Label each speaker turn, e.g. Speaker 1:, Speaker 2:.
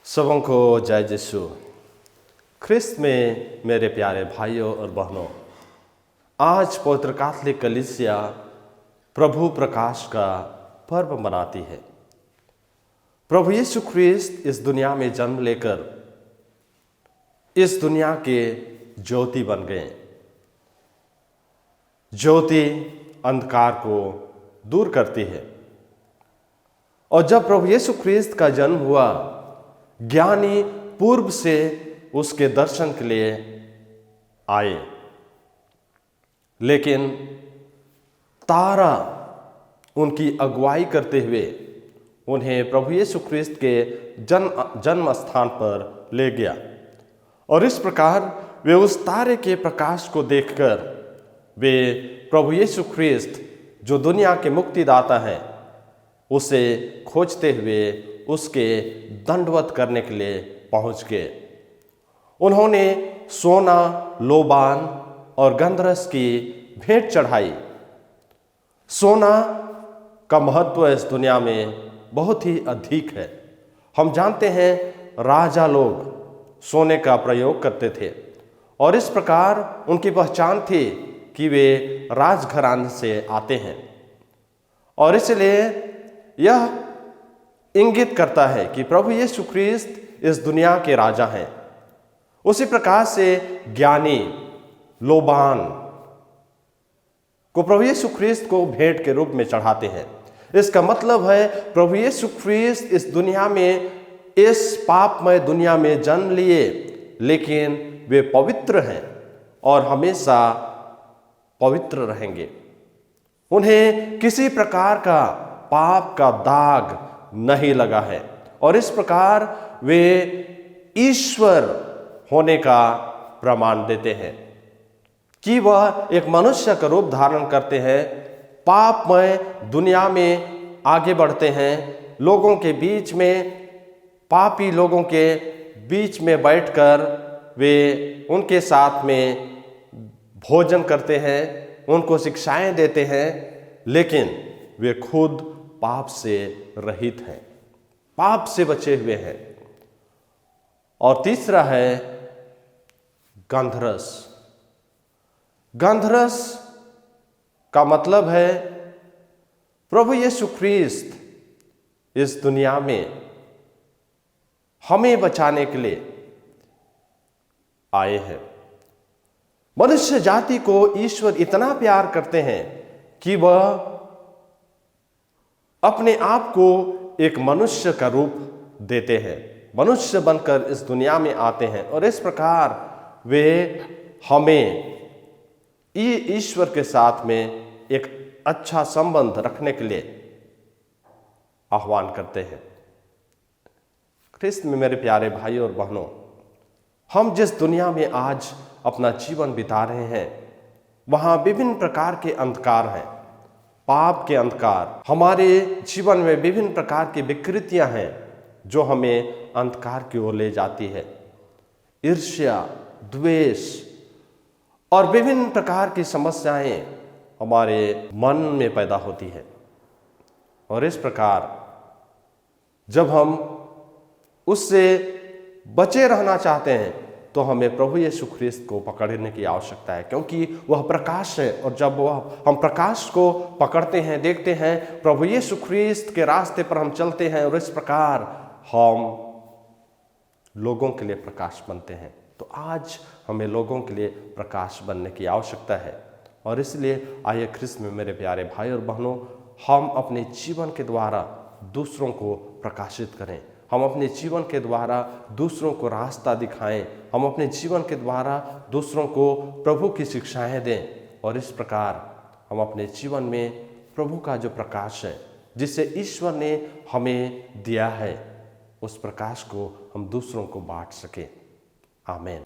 Speaker 1: सबों को जय यीशु। ख्रिस्त में मेरे प्यारे भाइयों और बहनों, आज पवित्र कैथोलिक कलीसिया प्रभु प्रकाश का पर्व मनाती है। प्रभु यीशु ख्रिस्त इस दुनिया में जन्म लेकर इस दुनिया के ज्योति बन गए। ज्योति अंधकार को दूर करती है। और जब प्रभु यीशु ख्रिस्त का जन्म हुआ, ज्ञानी पूर्व से उसके दर्शन के लिए आए, लेकिन तारा उनकी अगुवाई करते हुए उन्हें प्रभु यीशु ख्रिस्त के जन्म स्थान पर ले गया। और इस प्रकार वे उस तारे के प्रकाश को देखकर वे प्रभु यीशु ख्रिस्त जो दुनिया के मुक्तिदाता हैं उसे खोजते हुए उसके दंडवत करने के लिए पहुंच गए। उन्होंने सोना, लोबान और गंधरस की भेंट चढ़ाई। सोना का महत्व इस दुनिया में बहुत ही अधिक है। हम जानते हैं राजा लोग सोने का प्रयोग करते थे और इस प्रकार उनकी पहचान थी कि वे राजघराने से आते हैं, और इसलिए यह इंगित करता है कि प्रभु यीशु ख्रिस्त इस दुनिया के राजा हैं। उसी प्रकार से ज्ञानी लोबान को प्रभु यीशु ख्रिस्त को भेंट के रूप में चढ़ाते हैं। इसका मतलब है प्रभु यीशु ख्रिस्त इस दुनिया में, इस पापमय दुनिया में जन्म लिए, लेकिन वे पवित्र हैं और हमेशा पवित्र रहेंगे। उन्हें किसी प्रकार का पाप का दाग नहीं लगा है और इस प्रकार वे ईश्वर होने का प्रमाण देते हैं कि वह एक मनुष्य का रूप धारण करते हैं, पापमय दुनिया में आगे बढ़ते हैं, लोगों के बीच में, पापी लोगों के बीच में बैठकर वे उनके साथ में भोजन करते हैं, उनको शिक्षाएं देते हैं, लेकिन वे खुद पाप से रहित हैं, पाप से बचे हुए हैं। और तीसरा है गंधरस। गंधरस का मतलब है प्रभु यीशु ख्रिस्त इस दुनिया में हमें बचाने के लिए आए हैं। मनुष्य जाति को ईश्वर इतना प्यार करते हैं कि वह अपने आप को एक मनुष्य का रूप देते हैं, मनुष्य बनकर इस दुनिया में आते हैं और इस प्रकार वे हमें ईश्वर के साथ में एक अच्छा संबंध रखने के लिए आह्वान करते हैं। ख्रिस्त में मेरे प्यारे भाई और बहनों, हम जिस दुनिया में आज अपना जीवन बिता रहे हैं वहाँ विभिन्न प्रकार के अंधकार हैं, पाप के अंधकार। हमारे जीवन में विभिन्न प्रकार की विकृतियां हैं जो हमें अंधकार की ओर ले जाती है। ईर्ष्या, द्वेष और विभिन्न प्रकार की समस्याएं हमारे मन में पैदा होती है। और इस प्रकार जब हम उससे बचे रहना चाहते हैं तो हमें प्रभु यीशु ख्रिस्त को पकड़ने की आवश्यकता है, क्योंकि वह प्रकाश है। और जब हम प्रकाश को पकड़ते हैं, देखते हैं, प्रभु यीशु ख्रिस्त के रास्ते पर हम चलते हैं और इस प्रकार हम लोगों के लिए प्रकाश बनते हैं। तो आज हमें लोगों के लिए प्रकाश बनने की आवश्यकता है। और इसलिए आइए ख्रिस्त में मेरे प्यारे भाई और बहनों, हम अपने जीवन के द्वारा दूसरों को प्रकाशित करें, हम अपने जीवन के द्वारा दूसरों को रास्ता दिखाएं, हम अपने जीवन के द्वारा दूसरों को प्रभु की शिक्षाएं दें। और इस प्रकार हम अपने जीवन में प्रभु का जो प्रकाश है, जिसे ईश्वर ने हमें दिया है, उस प्रकाश को हम दूसरों को बांट सकें। आमीन।